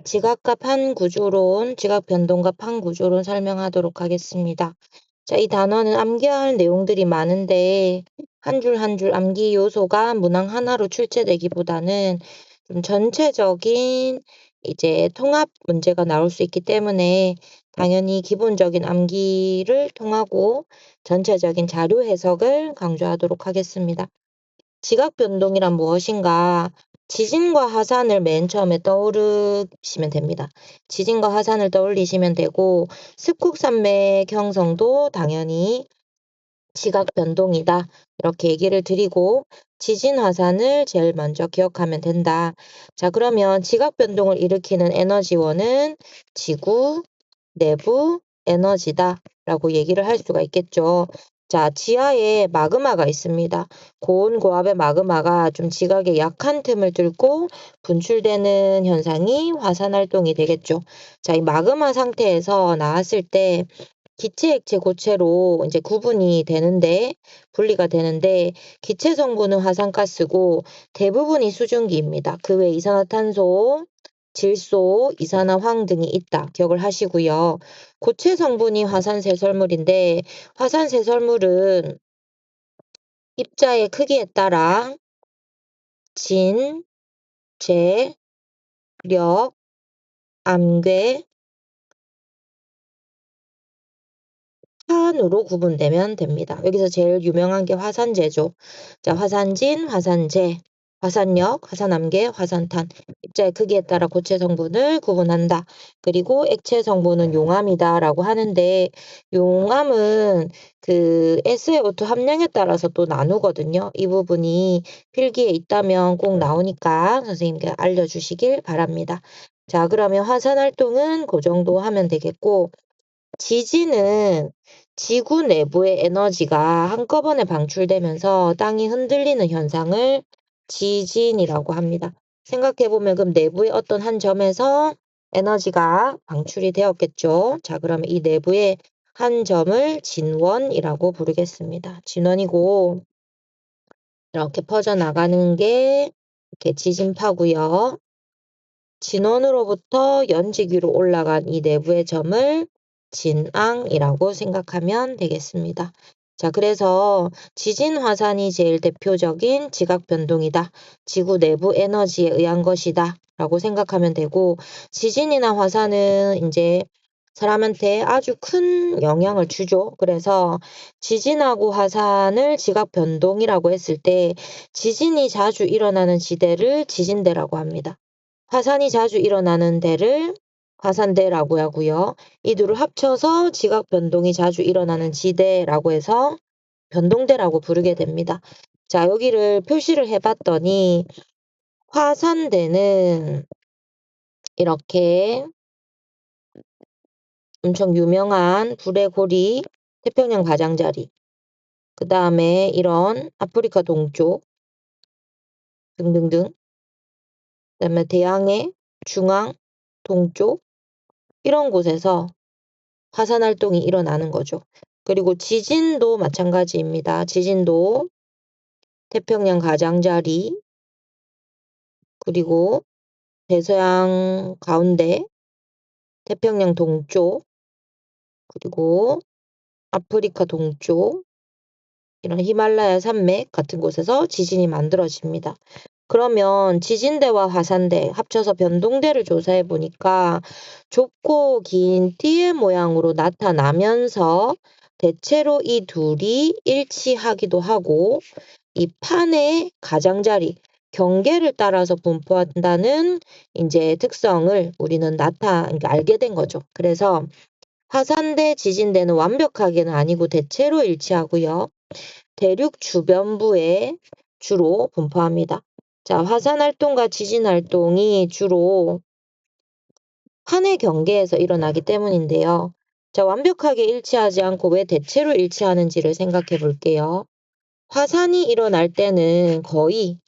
지각과 판구조론, 지각 변동과 판구조론 설명하도록 하겠습니다. 자, 이 단어는 암기해야 할 내용들이 많은데 한 줄 한 줄 암기 요소가 문항 하나로 출제되기보다는 좀 전체적인 이제 통합 문제가 나올 수 있기 때문에 당연히 기본적인 암기를 통하고 전체적인 자료 해석을 강조하도록 하겠습니다. 지각 변동이란 무엇인가? 지진과 화산을 맨 처음에 떠오르시면 됩니다. 지진과 화산을 떠올리시면 되고 습곡산맥 형성도 당연히 지각 변동이다. 이렇게 얘기를 드리고 지진 화산을 제일 먼저 기억하면 된다. 자, 그러면 지각 변동을 일으키는 에너지원은 지구 내부 에너지다. 라고 얘기를 할 수가 있겠죠. 자, 지하에 마그마가 있습니다. 고온 고압의 마그마가 좀 지각에 약한 틈을 뚫고 분출되는 현상이 화산 활동이 되겠죠. 자, 이 마그마 상태에서 나왔을 때 기체, 액체, 고체로 이제 구분이 되는데, 분리가 되는데, 기체 성분은 화산가스고 대부분이 수증기입니다. 그 외에 이산화탄소, 질소, 이산화황 등이 있다. 기억을 하시고요. 고체 성분이 화산쇄설물인데, 화산쇄설물은 입자의 크기에 따라 진, 재, 력, 암괴, 탄으로 구분되면 됩니다. 여기서 제일 유명한 게 화산재죠. 자, 화산진, 화산재, 화산력, 화산암괴, 화산탄. 입자의 크기에 따라 고체 성분을 구분한다. 그리고 액체 성분은 용암이다라고 하는데 용암은 그 SiO2 함량에 따라서 또 나누거든요. 이 부분이 필기에 있다면 꼭 나오니까 선생님께 알려주시길 바랍니다. 자, 그러면 화산 활동은 그 정도 하면 되겠고 지진은 지구 내부의 에너지가 한꺼번에 방출되면서 땅이 흔들리는 현상을 지진이라고 합니다. 생각해보면 그럼 내부의 어떤 한 점에서 에너지가 방출이 되었겠죠. 자, 그러면 이 내부의 한 점을 진원이라고 부르겠습니다. 진원이고 이렇게 퍼져나가는 게 이렇게 지진파고요. 진원으로부터 연직 위로 올라간 이 내부의 점을 진앙이라고 생각하면 되겠습니다. 자, 그래서 지진 화산이 제일 대표적인 지각 변동이다. 지구 내부 에너지에 의한 것이다. 라고 생각하면 되고, 지진이나 화산은 이제 사람한테 아주 큰 영향을 주죠. 그래서 지진하고 화산을 지각 변동이라고 했을 때 지진이 자주 일어나는 지대를 지진대라고 합니다. 화산이 자주 일어나는 데를 화산대라고 하고요. 이 둘을 합쳐서 지각 변동이 자주 일어나는 지대라고 해서 변동대라고 부르게 됩니다. 자, 여기를 표시를 해봤더니 화산대는 이렇게 엄청 유명한 불의 고리, 태평양 가장자리, 그 다음에 이런 아프리카 동쪽 등등등, 그 다음에 대양의 중앙, 동쪽 이런 곳에서 화산 활동이 일어나는 거죠. 그리고 지진도 마찬가지입니다. 지진도 태평양 가장자리, 그리고 대서양 가운데, 태평양 동쪽, 그리고 아프리카 동쪽, 이런 히말라야 산맥 같은 곳에서 지진이 만들어집니다. 그러면 지진대와 화산대 합쳐서 변동대를 조사해 보니까 좁고 긴 띠의 모양으로 나타나면서 대체로 이 둘이 일치하기도 하고 이 판의 가장자리, 경계를 따라서 분포한다는 이제 특성을 우리는 그러니까 알게 된 거죠. 그래서 화산대, 지진대는 완벽하게는 아니고 대체로 일치하고요. 대륙 주변부에 주로 분포합니다. 자, 화산 활동과 지진 활동이 주로 판의 경계에서 일어나기 때문인데요. 자, 완벽하게 일치하지 않고 왜 대체로 일치하는지를 생각해 볼게요. 화산이 일어날 때는 거의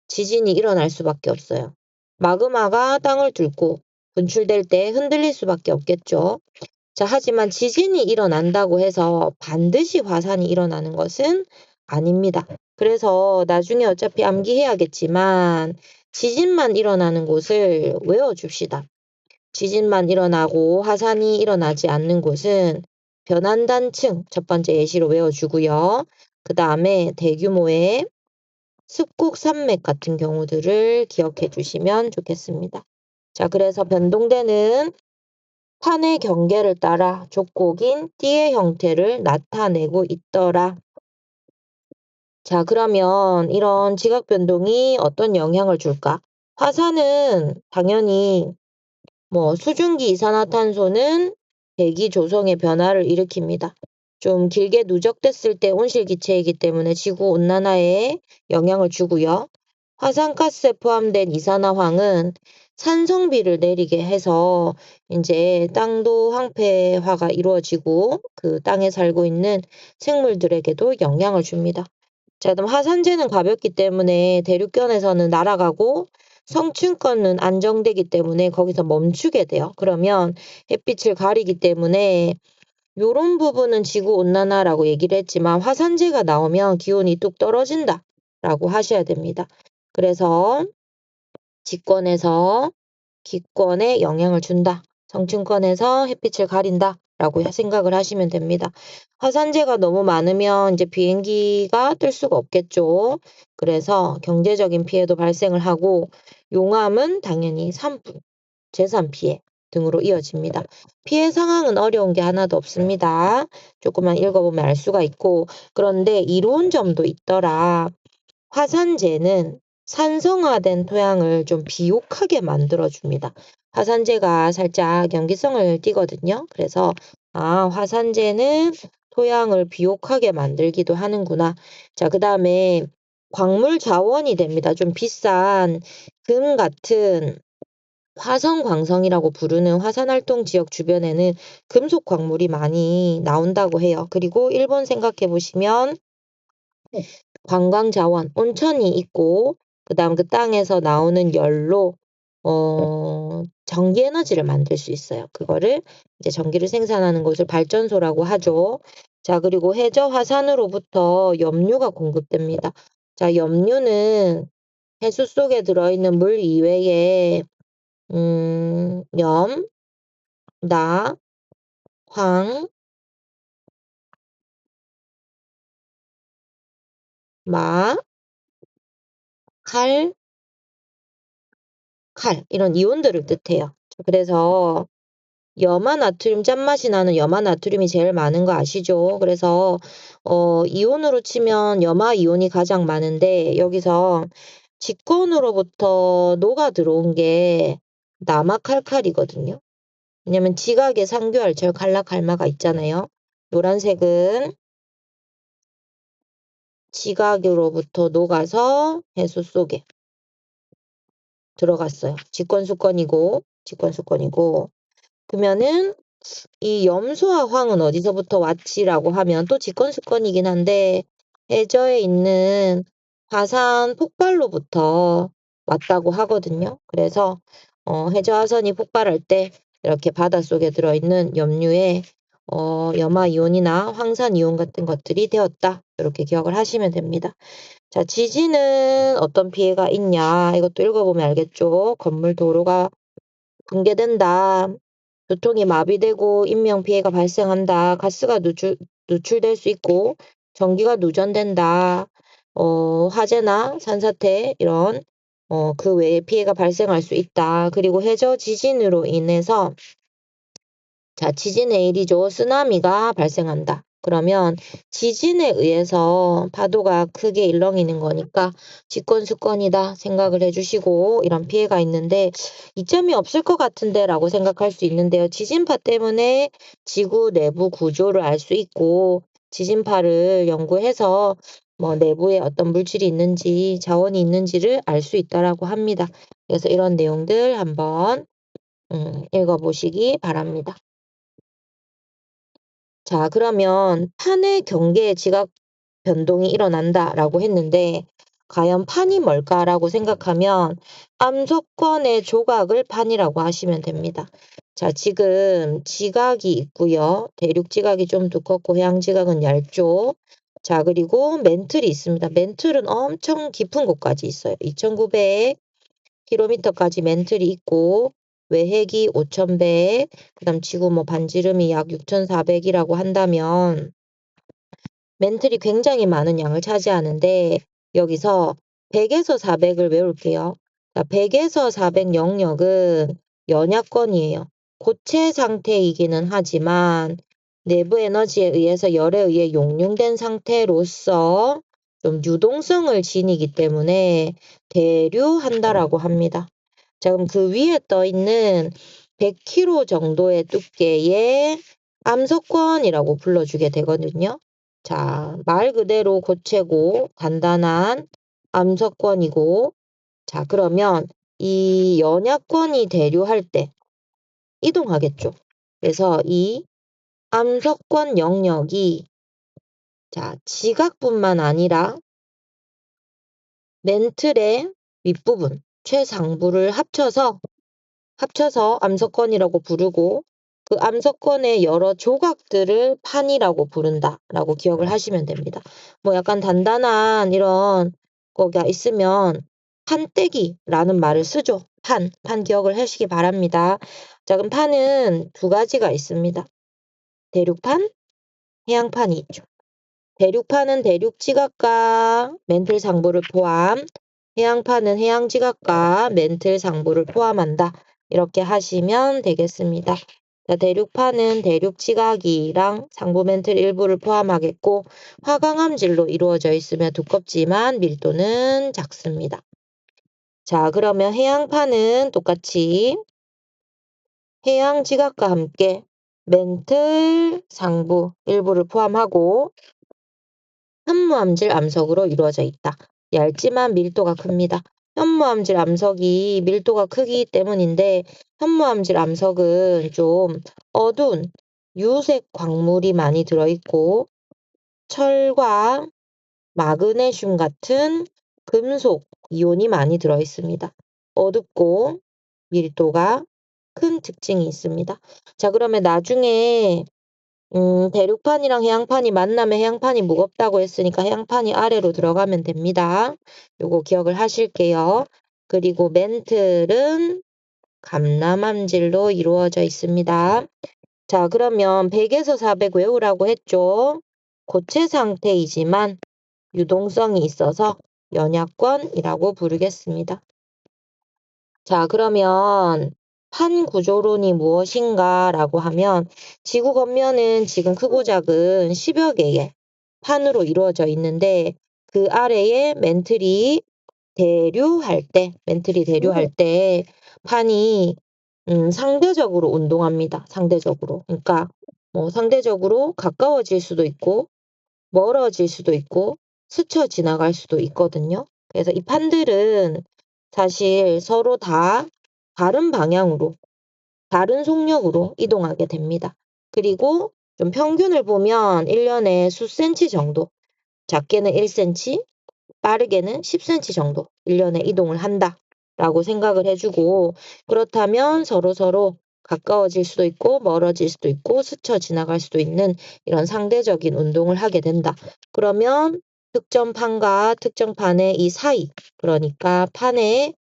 지진이 일어날 수밖에 없어요. 마그마가 땅을 뚫고 분출될 때 흔들릴 수밖에 없겠죠. 자, 하지만 지진이 일어난다고 해서 반드시 화산이 일어나는 것은 아닙니다. 그래서 나중에 어차피 암기해야겠지만 지진만 일어나는 곳을 외워줍시다. 지진만 일어나고 화산이 일어나지 않는 곳은 변환단층 첫 번째 예시로 외워주고요. 그 다음에 대규모의 습곡 산맥 같은 경우들을 기억해 주시면 좋겠습니다. 자, 그래서 변동대는 판의 경계를 따라 족곡인 띠의 형태를 나타내고 있더라. 자, 그러면 이런 지각 변동이 어떤 영향을 줄까? 화산은 당연히 수증기 이산화탄소는 대기 조성의 변화를 일으킵니다. 좀 길게 누적됐을 때 온실기체이기 때문에 지구 온난화에 영향을 주고요. 화산가스에 포함된 이산화황은 산성비를 내리게 해서 이제 땅도 황폐화가 이루어지고 그 땅에 살고 있는 생물들에게도 영향을 줍니다. 자, 그럼 화산재는 가볍기 때문에 대륙견에서는 날아가고 성층권은 안정되기 때문에 거기서 멈추게 돼요. 그러면 햇빛을 가리기 때문에 요런 부분은 지구온난화라고 얘기를 했지만 화산재가 나오면 기온이 뚝 떨어진다라고 하셔야 됩니다. 그래서 직권에서 기권에 영향을 준다. 성층권에서 햇빛을 가린다. 라고 생각을 하시면 됩니다. 화산재가 너무 많으면 이제 비행기가 뜰 수가 없겠죠. 그래서 경제적인 피해도 발생을 하고 용암은 당연히 산불, 재산 피해 등으로 이어집니다. 피해 상황은 어려운 게 하나도 없습니다. 조금만 읽어보면 알 수가 있고 그런데 이로운 점도 있더라. 화산재는 산성화된 토양을 좀 비옥하게 만들어줍니다. 화산재가 살짝 염기성을 띠거든요. 그래서 화산재는 토양을 비옥하게 만들기도 하는구나. 자, 그 다음에 광물 자원이 됩니다. 좀 비싼 금 같은 화성광성이라고 부르는 화산활동 지역 주변에는 금속 광물이 많이 나온다고 해요. 그리고 일본 생각해 보시면 관광 자원, 온천이 있고 그다음 그 땅에서 나오는 열로 전기 에너지를 만들 수 있어요. 그거를 이제 전기를 생산하는 것을 발전소라고 하죠. 자, 그리고 해저 화산으로부터 염류가 공급됩니다. 자, 염류는 해수 속에 들어있는 물 이외에 염, 나, 황, 마, 칼, 이런 이온들을 뜻해요. 그래서 염화나트륨 짠맛이 나는 염화나트륨이 제일 많은 거 아시죠? 그래서 이온으로 치면 염화이온이 가장 많은데 여기서 직권으로부터 녹아 들어온 게 남아칼칼이거든요. 왜냐면 지각에 상교알철 칼라칼마가 있잖아요. 노란색은 지각으로부터 녹아서 해수 속에 들어갔어요. 직권수권이고 그러면은 이 염소와 황은 어디서부터 왔지라고 하면 또 직권수권이긴 한데 해저에 있는 화산 폭발로부터 왔다고 하거든요. 그래서 해저 화산이 폭발할 때 이렇게 바닷속에 들어있는 염류에 염화이온이나 황산이온 같은 것들이 되었다. 이렇게 기억을 하시면 됩니다. 자, 지진은 어떤 피해가 있냐? 이것도 읽어보면 알겠죠? 건물 도로가 붕괴된다. 교통이 마비되고 인명피해가 발생한다. 가스가 누출될 수 있고 전기가 누전된다. 화재나 산사태 이런 그 외에 피해가 발생할 수 있다. 그리고 해저 지진으로 인해서 자, 지진의 일이죠. 쓰나미가 발생한다. 그러면 지진에 의해서 파도가 크게 일렁이는 거니까 직권수권이다 생각을 해주시고 이런 피해가 있는데 이점이 없을 것 같은데 라고 생각할 수 있는데요. 지진파 때문에 지구 내부 구조를 알 수 있고 지진파를 연구해서 내부에 어떤 물질이 있는지 자원이 있는지를 알 수 있다라고 합니다. 그래서 이런 내용들 한번 읽어보시기 바랍니다. 자, 그러면 판의 경계에 지각 변동이 일어난다라고 했는데 과연 판이 뭘까라고 생각하면 암소권의 조각을 판이라고 하시면 됩니다. 자, 지금 지각이 있고요. 대륙 지각이 좀 두껍고 해양 지각은 얇죠. 자, 그리고 멘틀이 있습니다. 멘틀은 엄청 깊은 곳까지 있어요. 2,900km까지 멘틀이 있고 외핵이 5100, 그다음 지구 뭐 반지름이 약 6400이라고 한다면 멘틀이 굉장히 많은 양을 차지하는데 여기서 100에서 400을 외울게요. 100에서 400 영역은 연약권이에요. 고체 상태이기는 하지만 내부 에너지에 의해서 열에 의해 용융된 상태로서 좀 유동성을 지니기 때문에 대류한다라고 합니다. 자, 그럼 그 위에 떠 있는 100kg 정도의 두께의 암석권이라고 불러주게 되거든요. 자, 말 그대로 고체고 간단한 암석권이고, 자, 그러면 이 연약권이 대류할 때 이동하겠죠. 그래서 이 암석권 영역이 자, 지각뿐만 아니라 멘틀의 윗부분, 최상부를 합쳐서 암석권이라고 부르고 그 암석권의 여러 조각들을 판이라고 부른다라고 기억을 하시면 됩니다. 뭐 약간 단단한 이런 거가 있으면 판때기라는 말을 쓰죠. 판 기억을 하시기 바랍니다. 자, 그럼 판은 두 가지가 있습니다. 대륙판, 해양판이 있죠. 대륙판은 대륙지각과 멘틀 상부를 포함, 해양판은 해양지각과 멘틀 상부를 포함한다. 이렇게 하시면 되겠습니다. 자, 대륙판은 대륙지각이랑 상부 멘틀 일부를 포함하겠고 화강암질로 이루어져 있으며 두껍지만 밀도는 작습니다. 자, 그러면 해양판은 똑같이 해양지각과 함께 멘틀 상부 일부를 포함하고 현무암질 암석으로 이루어져 있다. 얇지만 밀도가 큽니다. 현무암질 암석이 밀도가 크기 때문인데 현무암질 암석은 좀 어두운 유색 광물이 많이 들어있고 철과 마그네슘 같은 금속 이온이 많이 들어있습니다. 어둡고 밀도가 큰 특징이 있습니다. 자, 그러면 나중에 대륙판이랑 해양판이 만나면 해양판이 무겁다고 했으니까 해양판이 아래로 들어가면 됩니다. 요거 기억을 하실게요. 그리고 멘틀은 감람암질로 이루어져 있습니다. 자, 그러면 100에서 400 외우라고 했죠. 고체 상태이지만 유동성이 있어서 연약권이라고 부르겠습니다. 자, 그러면 판 구조론이 무엇인가 라고 하면 지구 겉면은 지금 크고 작은 10여 개의 판으로 이루어져 있는데 그 아래에 멘틀이 대류할 때 판이 상대적으로 운동합니다. 상대적으로. 그러니까 뭐 상대적으로 가까워질 수도 있고 멀어질 수도 있고 스쳐 지나갈 수도 있거든요. 그래서 이 판들은 사실 서로 다 다른 방향으로, 다른 속력으로 이동하게 됩니다. 그리고 좀 평균을 보면 1년에 수센치 정도, 작게는 1cm, 빠르게는 10cm 정도 1년에 이동을 한다라고 생각을 해주고, 그렇다면 서로 가까워질 수도 있고 멀어질 수도 있고 스쳐 지나갈 수도 있는 이런 상대적인 운동을 하게 된다. 그러면 특정 판과 특정 판의 이 사이, 그러니까 판의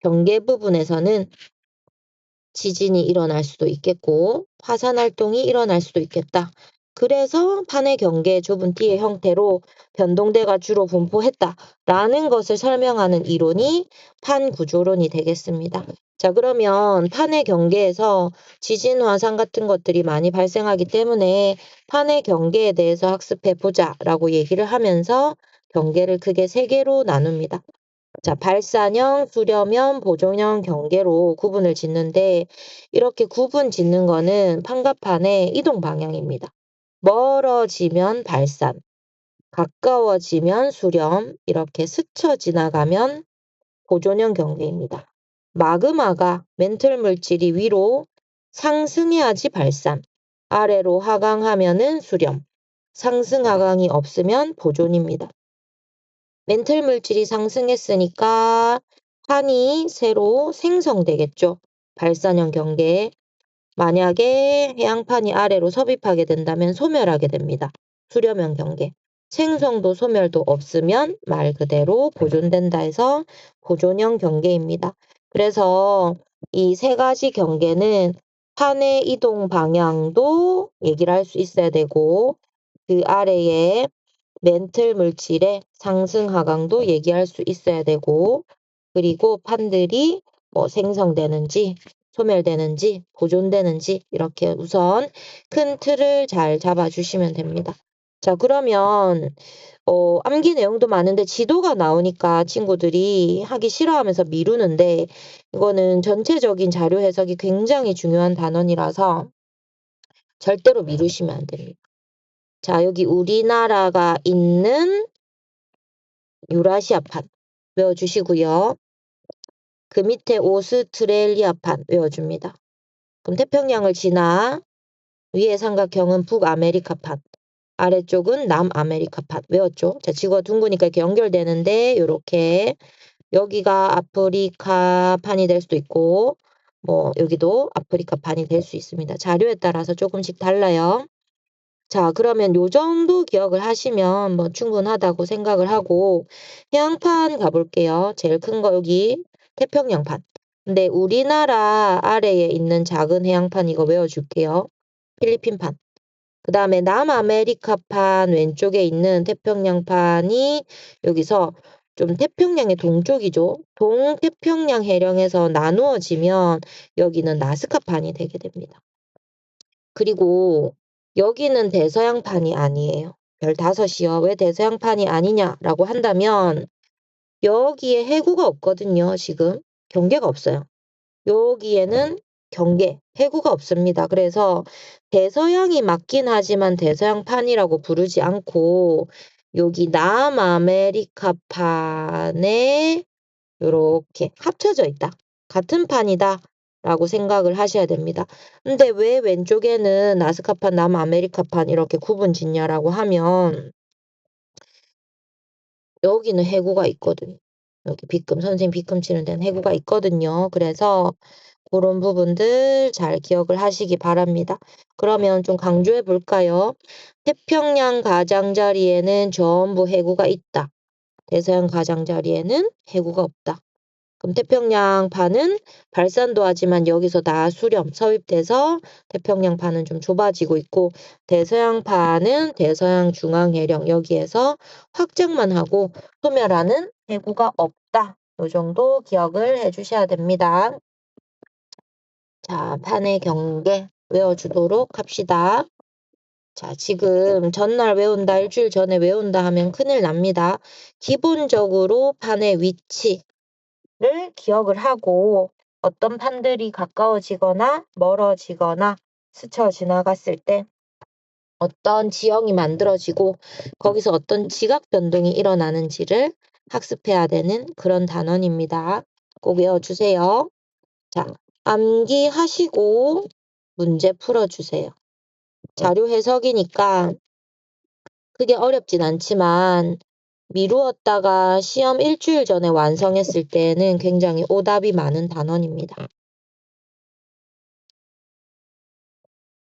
경계 부분에서는 지진이 일어날 수도 있겠고 화산 활동이 일어날 수도 있겠다. 그래서 판의 경계의 좁은 띠의 형태로 변동대가 주로 분포했다라는 것을 설명하는 이론이 판 구조론이 되겠습니다. 자, 그러면 판의 경계에서 지진, 화산 같은 것들이 많이 발생하기 때문에 판의 경계에 대해서 학습해 보자라고 얘기를 하면서 경계를 크게 세 개로 나눕니다. 자, 발산형, 수렴형, 보존형 경계로 구분을 짓는데 이렇게 구분 짓는 거는 판가판의 이동 방향입니다. 멀어지면 발산, 가까워지면 수렴, 이렇게 스쳐 지나가면 보존형 경계입니다. 마그마가 멘틀 물질이 위로 상승해야지 발산, 아래로 하강하면은 수렴, 상승 하강이 없으면 보존입니다. 멘틀 물질이 상승했으니까 판이 새로 생성되겠죠. 발산형 경계에. 만약에 해양판이 아래로 섭입하게 된다면 소멸하게 됩니다. 수렴형 경계. 생성도 소멸도 없으면 말 그대로 보존된다 해서 보존형 경계입니다. 그래서 이 세 가지 경계는 판의 이동 방향도 얘기를 할 수 있어야 되고 그 아래에 멘틀 물질의 상승 하강도 얘기할 수 있어야 되고 그리고 판들이 뭐 생성되는지 소멸되는지 보존되는지 이렇게 우선 큰 틀을 잘 잡아주시면 됩니다. 자, 그러면 암기 내용도 많은데 지도가 나오니까 친구들이 하기 싫어하면서 미루는데 이거는 전체적인 자료 해석이 굉장히 중요한 단원이라서 절대로 미루시면 안 됩니다. 자, 여기 우리나라가 있는 유라시아판 외워주시고요. 그 밑에 오스트레일리아판 외워줍니다. 그럼 태평양을 지나 위에 삼각형은 북아메리카판, 아래쪽은 남아메리카판 외웠죠? 자, 지구가 둥그니까 이렇게 연결되는데 이렇게 여기가 아프리카판이 될 수도 있고 뭐 여기도 아프리카판이 될 수 있습니다. 자료에 따라서 조금씩 달라요. 자, 그러면 요 정도 기억을 하시면 뭐 충분하다고 생각을 하고 해양판 가볼게요. 제일 큰 거 여기 태평양판. 근데 우리나라 아래에 있는 작은 해양판 이거 외워줄게요. 필리핀판. 그 다음에 남아메리카판 왼쪽에 있는 태평양판이 여기서 좀 태평양의 동쪽이죠. 동태평양 해령에서 나누어지면 여기는 나스카판이 되게 됩니다. 그리고 여기는 대서양판이 아니에요. 별 5이요. 왜 대서양판이 아니냐라고 한다면 여기에 해구가 없거든요. 지금 경계가 없어요. 여기에는 경계, 해구가 없습니다. 그래서 대서양이 맞긴 하지만 대서양판이라고 부르지 않고 여기 남아메리카판에 이렇게 합쳐져 있다. 같은 판이다. 라고 생각을 하셔야 됩니다. 근데 왜 왼쪽에는 나스카판, 남아메리카판 이렇게 구분 짓냐라고 하면 여기는 해구가 있거든요. 여기 선생님 비금 치는 데는 해구가 있거든요. 그래서 그런 부분들 잘 기억을 하시기 바랍니다. 그러면 좀 강조해 볼까요? 태평양 가장자리에는 전부 해구가 있다. 대서양 가장자리에는 해구가 없다. 그럼 태평양판은 발산도 하지만 여기서 나수렴 서입돼서 태평양판은 좀 좁아지고 있고 대서양판은 대서양 중앙해령 여기에서 확장만 하고 소멸하는 해구가 없다. 이 정도 기억을 해주셔야 됩니다. 자, 판의 경계 외워주도록 합시다. 자, 지금 전날 외운다, 일주일 전에 외운다 하면 큰일 납니다. 기본적으로 판의 위치, 를 기억을 하고 어떤 판들이 가까워지거나 멀어지거나 스쳐 지나갔을 때 어떤 지형이 만들어지고 거기서 어떤 지각 변동이 일어나는지를 학습해야 되는 그런 단원입니다. 꼭 외워주세요. 자, 암기하시고 문제 풀어주세요. 자료 해석이니까 크게 어렵진 않지만 미루었다가 시험 일주일 전에 완성했을 때는 굉장히 오답이 많은 단원입니다.